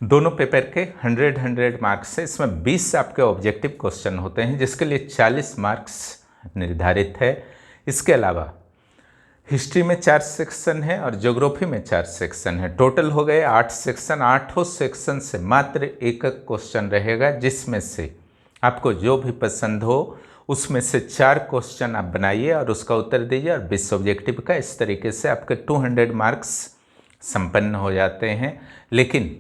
दोनों पेपर के 100 मार्क्स है। इसमें 20 आपके ऑब्जेक्टिव क्वेश्चन होते हैं जिसके लिए 40 मार्क्स निर्धारित है। इसके अलावा हिस्ट्री में 4 सेक्शन है और ज्योग्राफी में 4 सेक्शन है। टोटल हो गए 8 सेक्शन। 8 सेक्शन से मात्र एक क्वेश्चन रहेगा जिसमें से आपको जो भी पसंद हो उसमें से 4 क्वेश्चन आप बनाइए और उसका उत्तर दीजिए और 20 ऑब्जेक्टिव का। इस तरीके से आपके 200 मार्क्स संपन्न हो जाते हैं। लेकिन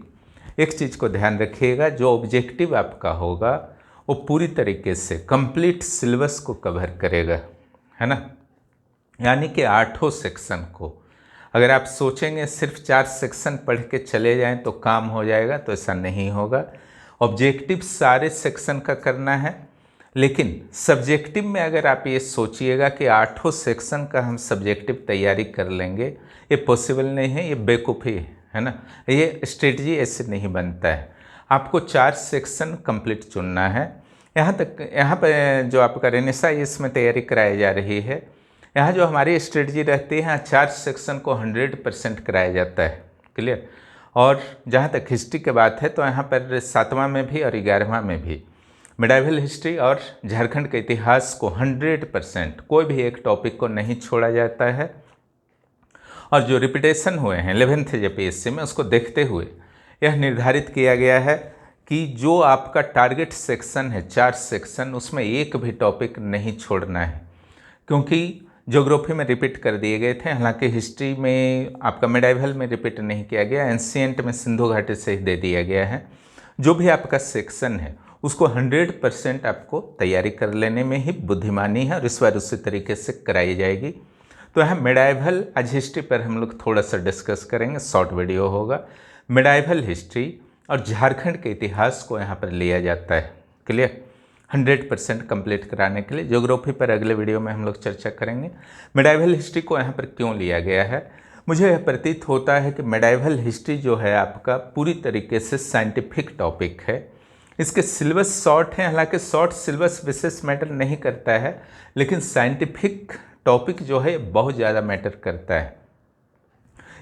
एक चीज़ को ध्यान रखिएगा, जो ऑब्जेक्टिव आपका होगा वो पूरी तरीके से कंप्लीट सिलेबस को कवर करेगा, है ना। यानी कि 8 सेक्शन को अगर आप सोचेंगे सिर्फ 4 सेक्शन पढ़ के चले जाएं तो काम हो जाएगा, तो ऐसा नहीं होगा। ऑब्जेक्टिव सारे सेक्शन का करना है, लेकिन सब्जेक्टिव में अगर आप ये सोचिएगा कि 8 सेक्शन का हम सब्जेक्टिव तैयारी कर लेंगे, ये पॉसिबल नहीं है, ये बेवकूफ़ी है ना। ये स्ट्रेटजी ऐसे नहीं बनता है। आपको 4 सेक्शन कंप्लीट चुनना है। यहाँ पर जो आपका रेनेसां इसमें तैयारी कराई जा रही है, यहाँ जो हमारी स्ट्रेटजी रहती है, यहाँ 4 सेक्शन को 100% कराया जाता है। क्लियर। और जहाँ तक हिस्ट्री की बात है तो यहाँ पर 7वां में भी और 11वां में भी मिडाइवल हिस्ट्री और झारखंड के इतिहास को 100% कोई भी एक टॉपिक को नहीं छोड़ा जाता है। और जो रिपीटेशन हुए हैं 11th जेपीएससी में, उसको देखते हुए यह निर्धारित किया गया है कि जो आपका टारगेट सेक्शन है 4 सेक्शन, उसमें एक भी टॉपिक नहीं छोड़ना है। क्योंकि ज्योग्राफी में रिपीट कर दिए गए थे, हालांकि हिस्ट्री में आपका मिडाइवल में रिपीट नहीं किया गया, एंशिएंट में सिंधु घाटी से ही दे दिया गया है। जो भी आपका सेक्शन है उसको 100% आपको तैयारी कर लेने में ही बुद्धिमानी है और इस बार उसी तरीके से कराई जाएगी। तो यहाँ मिडाइवल, आज हिस्ट्री पर हम लोग थोड़ा सा डिस्कस करेंगे, शॉर्ट वीडियो होगा। मिडाइवल हिस्ट्री और झारखंड के इतिहास को यहाँ पर लिया जाता है। क्लियर। 100% कंप्लीट कराने के लिए। ज्योग्राफी पर अगले वीडियो में हम लोग चर्चा करेंगे। मिडाइवल हिस्ट्री को यहाँ पर क्यों लिया गया है, मुझे यह प्रतीत होता है कि मिडाइवल हिस्ट्री जो है आपका पूरी तरीके से साइंटिफिक टॉपिक है। इसके सिलेबस शॉर्ट हैं, हालांकि शॉर्ट सिलेबस विशेष मैटर नहीं करता है, लेकिन साइंटिफिक टॉपिक जो है बहुत ज़्यादा मैटर करता है।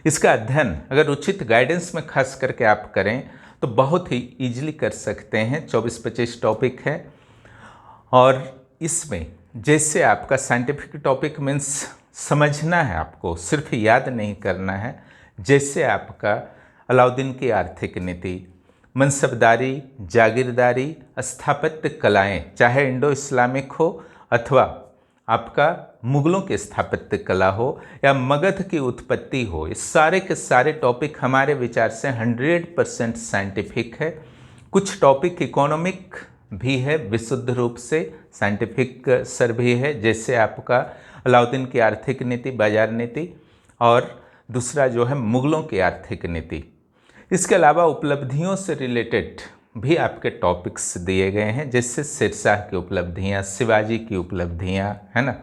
इसका अध्ययन अगर उचित गाइडेंस में खास करके आप करें तो बहुत ही ईजिली कर सकते हैं। 24-25 टॉपिक है और इसमें जैसे आपका साइंटिफिक टॉपिक मीन्स समझना है आपको, सिर्फ याद नहीं करना है। जैसे आपका अलाउद्दीन की आर्थिक नीति, मनसबदारी, जागीरदारी, स्थापत्य कलाएं, चाहे इंडो इस्लामिक हो अथवा आपका मुगलों की स्थापत्य कला हो या मगध की उत्पत्ति हो, इस सारे के सारे टॉपिक हमारे विचार से 100% साइंटिफिक है। कुछ टॉपिक इकोनॉमिक भी है, विशुद्ध रूप से साइंटिफिक सर भी है, जैसे आपका अलाउद्दीन की आर्थिक नीति, बाजार नीति, और दूसरा जो है मुगलों की आर्थिक नीति। इसके अलावा उपलब्धियों से रिलेटेड भी आपके टॉपिक्स दिए गए हैं, जैसे शेरशाह की उपलब्धियां, शिवाजी की उपलब्धियां, है ना।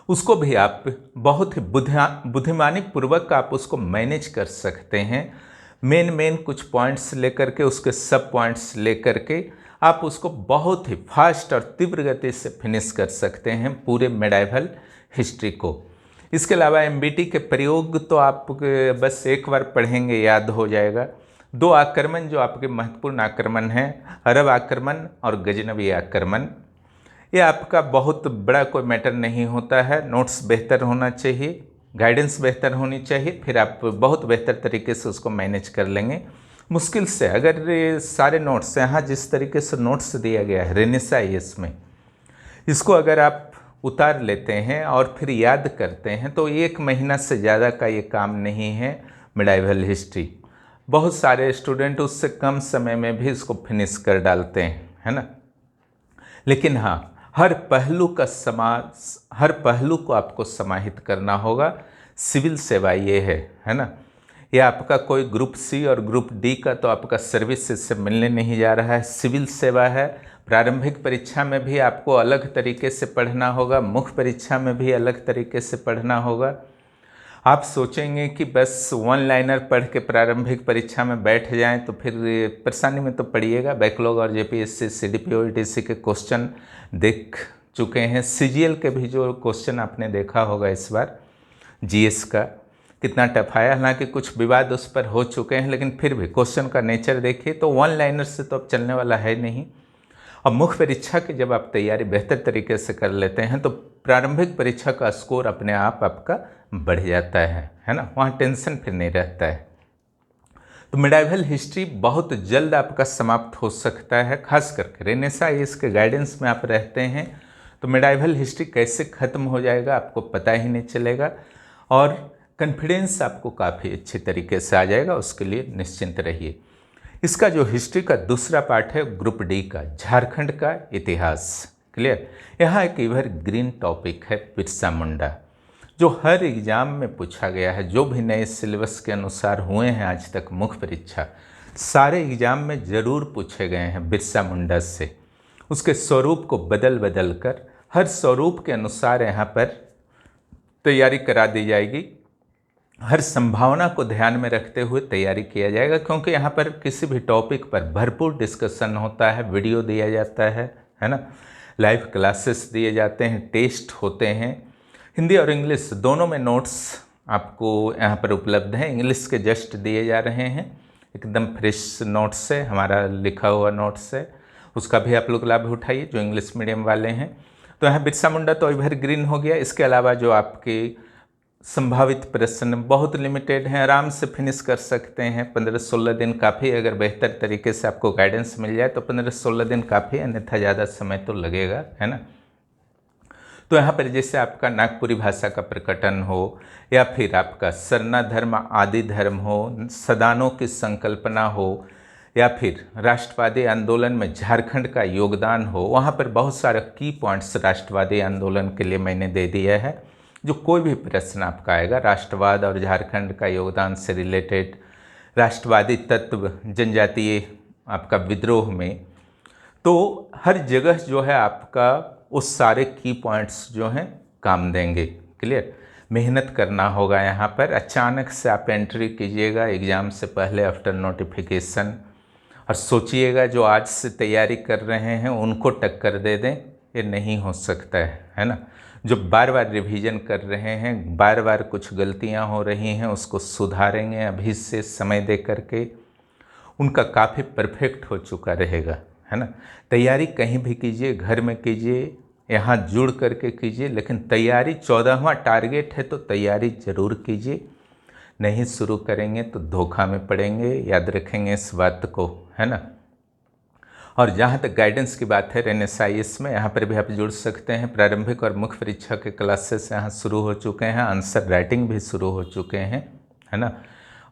उसको भी आप बहुत ही बुद्धिमानी पूर्वक आप उसको मैनेज कर सकते हैं। मेन कुछ पॉइंट्स लेकर के, उसके सब पॉइंट्स लेकर के आप उसको बहुत ही फास्ट और तीव्र गति से फिनिश कर सकते हैं पूरे मिडाइवल हिस्ट्री को। इसके अलावा एमबीटी के प्रयोग तो आप बस एक बार पढ़ेंगे याद हो जाएगा। 2 आक्रमण जो आपके महत्वपूर्ण आक्रमण हैं, अरब आक्रमण और गजनवी आक्रमण, ये आपका बहुत बड़ा कोई मैटर नहीं होता है। नोट्स बेहतर होना चाहिए, गाइडेंस बेहतर होनी चाहिए, फिर आप बहुत बेहतर तरीके से उसको मैनेज कर लेंगे। मुश्किल से अगर ये सारे नोट्स, यहाँ जिस तरीके से नोट्स दिया गया है रेनेसां इसमें, इसको अगर आप उतार लेते हैं और फिर याद करते हैं तो 1 महीना से ज़्यादा का ये काम नहीं है मिडाइवल हिस्ट्री। बहुत सारे स्टूडेंट उससे कम समय में भी इसको फिनिश कर डालते हैं, है ना। लेकिन हाँ, हर पहलू को आपको समाहित करना होगा। सिविल सेवा ये है ना। ये आपका कोई ग्रुप सी और ग्रुप डी का तो आपका सर्विस इससे मिलने नहीं जा रहा है, सिविल सेवा है। प्रारंभिक परीक्षा में भी आपको अलग तरीके से पढ़ना होगा, मुख्य परीक्षा में भी अलग तरीके से पढ़ना होगा। आप सोचेंगे कि बस 1 लाइनर पढ़ के प्रारंभिक परीक्षा में बैठ जाएं तो फिर परेशानी में तो पड़िएगा। बैकलॉग और जेपीएससी, सीडीपीओ, ईटीसी के क्वेश्चन देख चुके हैं। सीजीएल के भी जो क्वेश्चन आपने देखा होगा इस बार, जीएस का, कितना टफ आया, हालांकि कुछ विवाद उस पर हो चुके हैं, लेकिन फिर भी क्वेश्चन का नेचर देखिए तो वन लाइनर से तो अब चलने वाला है नहीं। और मुख्य परीक्षा की जब आप तैयारी बेहतर तरीके से कर लेते हैं तो प्रारंभिक परीक्षा का स्कोर अपने आप आपका बढ़ जाता है ना, वहाँ टेंशन फिर नहीं रहता है। तो मिडाइवल हिस्ट्री बहुत जल्द आपका समाप्त हो सकता है, खास करके रेनेसां के गाइडेंस में आप रहते हैं तो मिडाइवल हिस्ट्री कैसे ख़त्म हो जाएगा आपको पता ही नहीं चलेगा, और कॉन्फिडेंस आपको काफ़ी अच्छे तरीके से आ जाएगा, उसके लिए निश्चिंत रहिए। इसका जो हिस्ट्री का दूसरा पार्ट है ग्रुप डी का, झारखंड का इतिहास, क्लियर। यहाँ एक एवरग्रीन टॉपिक है बिरसा मुंडा, जो हर एग्जाम में पूछा गया है, जो भी नए सिलेबस के अनुसार हुए हैं आज तक मुख्य परीक्षा, सारे एग्जाम में ज़रूर पूछे गए हैं बिरसा मुंडा से। उसके स्वरूप को बदल बदल कर हर स्वरूप के अनुसार यहाँ पर तैयारी करा दी जाएगी, हर संभावना को ध्यान में रखते हुए तैयारी किया जाएगा, क्योंकि यहाँ पर किसी भी टॉपिक पर भरपूर डिस्कशन होता है, वीडियो दिया जाता है ना, लाइव क्लासेस दिए जाते हैं, टेस्ट होते हैं, हिंदी और इंग्लिश दोनों में नोट्स आपको यहाँ पर उपलब्ध हैं। इंग्लिश के जस्ट दिए जा रहे हैं, एकदम फ्रेश नोट्स है, हमारा लिखा हुआ नोट्स है, उसका भी आप लोग लाभ उठाइए जो इंग्लिश मीडियम वाले हैं। तो यहाँ बिरसा मुंडा तो एवरग्रीन हो गया। इसके अलावा जो आपके संभावित प्रश्न बहुत लिमिटेड हैं, आराम से फिनिश कर सकते हैं, 15-16 दिन काफ़ी, अगर बेहतर तरीके से आपको गाइडेंस मिल जाए तो 15-16 दिन काफ़ी, अन्यथा ज़्यादा समय तो लगेगा, है ना। तो यहाँ पर जैसे आपका नागपुरी भाषा का प्रकटन हो, या फिर आपका सरना धर्म आदि धर्म हो, सदानों की संकल्पना हो, या फिर राष्ट्रवादी आंदोलन में झारखंड का योगदान हो, वहाँ पर बहुत सारे की पॉइंट्स राष्ट्रवादी आंदोलन के लिए मैंने दे दिया है। जो कोई भी प्रश्न आपका आएगा राष्ट्रवाद और झारखंड का योगदान से रिलेटेड, राष्ट्रवादी तत्व जनजातीय आपका विद्रोह में, तो हर जगह जो है आपका उस सारे की पॉइंट्स जो हैं काम देंगे, क्लियर। मेहनत करना होगा यहाँ पर, अचानक से आप एंट्री कीजिएगा एग्ज़ाम से पहले आफ्टर नोटिफिकेशन, और सोचिएगा जो आज से तैयारी कर रहे हैं उनको टक्कर दे दें, ये नहीं हो सकता है ना। जो बार बार रिवीजन कर रहे हैं, बार बार कुछ गलतियां हो रही हैं, उसको सुधारेंगे अभी से समय दे करके, उनका काफ़ी परफेक्ट हो चुका रहेगा, है ना। तैयारी कहीं भी कीजिए, घर में कीजिए, यहाँ जुड़ करके कीजिए, लेकिन तैयारी 14वां टारगेट है तो तैयारी ज़रूर कीजिए। नहीं शुरू करेंगे तो धोखा में पड़ेंगे, याद रखेंगे इस बात को, है ना। और जहाँ तक गाइडेंस की बात है रेनेसां में, यहाँ पर भी आप जुड़ सकते हैं। प्रारंभिक और मुख्य परीक्षा के क्लासेस यहाँ शुरू हो चुके हैं, आंसर राइटिंग भी शुरू हो चुके हैं, है ना।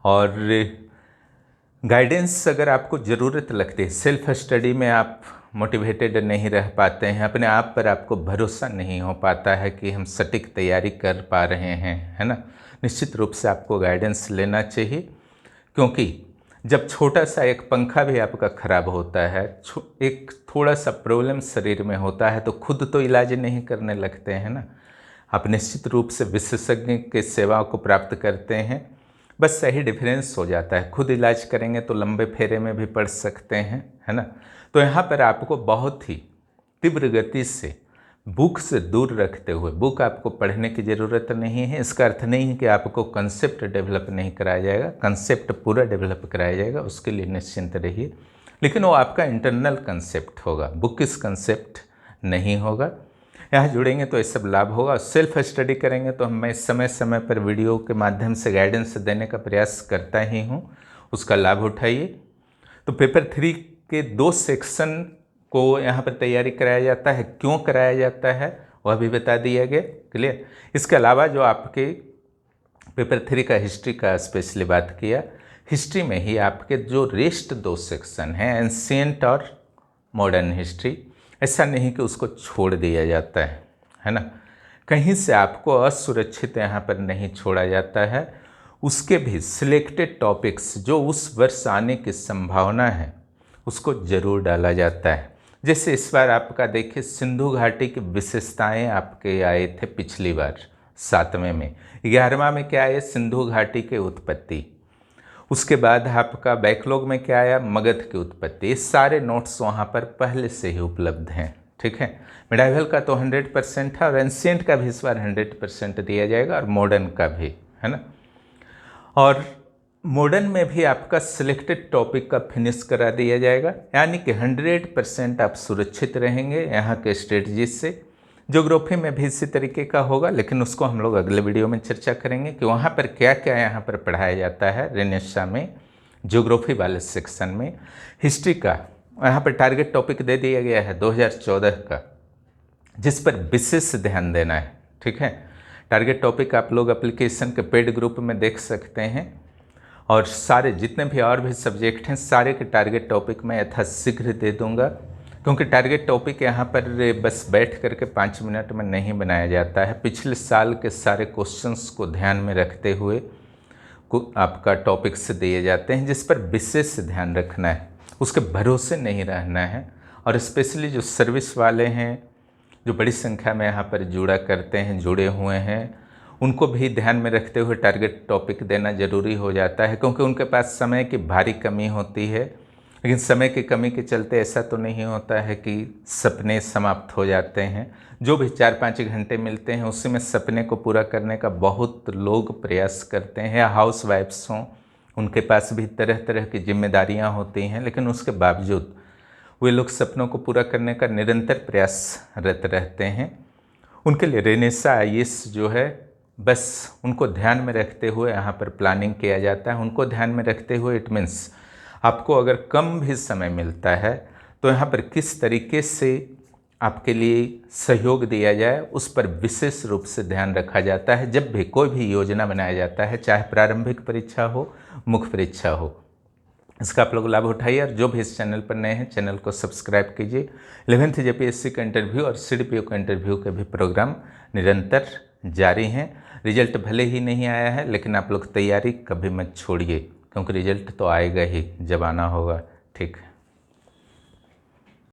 और गाइडेंस अगर आपको ज़रूरत लगती है, सेल्फ स्टडी में आप मोटिवेटेड नहीं रह पाते हैं, अपने आप पर आपको भरोसा नहीं हो पाता है कि हम सटीक तैयारी कर पा रहे हैं, है ना, निश्चित रूप से आपको गाइडेंस लेना चाहिए। क्योंकि जब छोटा सा एक पंखा भी आपका ख़राब होता है, एक थोड़ा सा प्रॉब्लम शरीर में होता है, तो खुद तो इलाज नहीं करने लगते हैं ना, आप निश्चित रूप से विशेषज्ञ के सेवा को प्राप्त करते हैं। बस सही डिफरेंस हो जाता है, खुद इलाज करेंगे तो लंबे फेरे में भी पड़ सकते हैं, है ना। तो यहाँ पर आपको बहुत ही तीव्र गति से बुक से दूर रखते हुए, बुक आपको पढ़ने की ज़रूरत नहीं है। इसका अर्थ नहीं है कि आपको कंसेप्ट डेवलप नहीं कराया जाएगा, कंसेप्ट पूरा डेवलप कराया जाएगा, उसके लिए निश्चिंत रहिए, लेकिन वो आपका इंटरनल कंसेप्ट होगा, बुकिश कंसेप्ट नहीं होगा। यहाँ जुड़ेंगे तो ये सब लाभ होगा। सेल्फ स्टडी करेंगे तो मैं समय समय पर वीडियो के माध्यम से गाइडेंस देने का प्रयास करता ही हूँ, उसका लाभ उठाइए। तो पेपर 3 के 2 सेक्शन को यहाँ पर तैयारी कराया जाता है, क्यों कराया जाता है वह भी बता दिया गया, क्लियर। इसके अलावा जो आपके पेपर 3 का हिस्ट्री का स्पेशली बात किया, हिस्ट्री में ही आपके जो रेस्ट 2 सेक्शन हैं, एंशिएंट और मॉडर्न हिस्ट्री, ऐसा नहीं कि उसको छोड़ दिया जाता है ना, कहीं से आपको असुरक्षित यहाँ पर नहीं छोड़ा जाता है। उसके भी सिलेक्टेड टॉपिक्स जो उस वर्ष आने की संभावना है उसको जरूर डाला जाता है। जैसे इस बार आपका देखिए सिंधु घाटी की विशेषताएं आपके आए थे पिछली बार 7वें में, 11वां में क्या आए, सिंधु घाटी के उत्पत्ति, उसके बाद आपका बैकलॉग में क्या आया, मगध की उत्पत्ति। ये सारे नोट्स वहाँ पर पहले से ही उपलब्ध हैं, ठीक है। मिडाइवल का तो 100% है, और एंशिएंट का भी इस बार 100% दिया जाएगा, और मॉडर्न का भी, है ना। और मॉडर्न में भी आपका सिलेक्टेड टॉपिक का फिनिश करा दिया जाएगा, यानी कि 100% आप सुरक्षित रहेंगे यहाँ के स्ट्रेटजी से। ज्योग्राफी में भी इसी तरीके का होगा, लेकिन उसको हम लोग अगले वीडियो में चर्चा करेंगे कि वहाँ पर क्या क्या यहाँ पर पढ़ाया जाता है रेनेसां में, ज्योग्राफी वाले सेक्शन में। हिस्ट्री का यहाँ पर टारगेट टॉपिक दे दिया गया है 2014 का, जिस पर विशेष ध्यान देना है। ठीक है, टारगेट टॉपिक आप लोग एप्लीकेशन के पेड ग्रुप में देख सकते हैं, और सारे जितने भी और भी सब्जेक्ट हैं सारे के टारगेट टॉपिक मैं यथाशीघ्र दे दूंगा, क्योंकि टारगेट टॉपिक यहाँ पर बस बैठ करके 5 मिनट में नहीं बनाया जाता है। पिछले साल के सारे क्वेश्चंस को ध्यान में रखते हुए आपका टॉपिक्स दिए जाते हैं, जिस पर विशेष ध्यान रखना है, उसके भरोसे नहीं रहना है। और स्पेशली जो सर्विस वाले हैं, जो बड़ी संख्या में यहाँ पर जुड़े हुए हैं, उनको भी ध्यान में रखते हुए टारगेट टॉपिक देना ज़रूरी हो जाता है, क्योंकि उनके पास समय की भारी कमी होती है। लेकिन समय की कमी के चलते ऐसा तो नहीं होता है कि सपने समाप्त हो जाते हैं। जो भी 4-5 घंटे मिलते हैं उसी में सपने को पूरा करने का बहुत लोग प्रयास करते हैं। हाउस वाइफ्स हों, उनके पास भी तरह तरह की जिम्मेदारियां होती हैं, लेकिन उसके बावजूद वे लोग सपनों को पूरा करने का निरंतर प्रयासरत रहते हैं। उनके लिए रेनेसां IAS जो है, बस उनको ध्यान में रखते हुए यहाँ पर प्लानिंग किया जाता है। उनको ध्यान में रखते हुए इट मीन्स आपको अगर कम भी समय मिलता है तो यहाँ पर किस तरीके से आपके लिए सहयोग दिया जाए, उस पर विशेष रूप से ध्यान रखा जाता है जब भी कोई भी योजना बनाया जाता है, चाहे प्रारंभिक परीक्षा हो, मुख्य परीक्षा हो। इसका आप लोग लाभ उठाइए, और जो भी इस चैनल पर नए हैं चैनल को सब्सक्राइब कीजिए। 11th JPSC का इंटरव्यू और CDPO का इंटरव्यू के भी प्रोग्राम निरंतर जारी हैं। रिजल्ट भले ही नहीं आया है, लेकिन आप लोग तैयारी कभी मत छोड़िए, क्योंकि रिजल्ट तो आएगा ही जब आना होगा। ठीक है।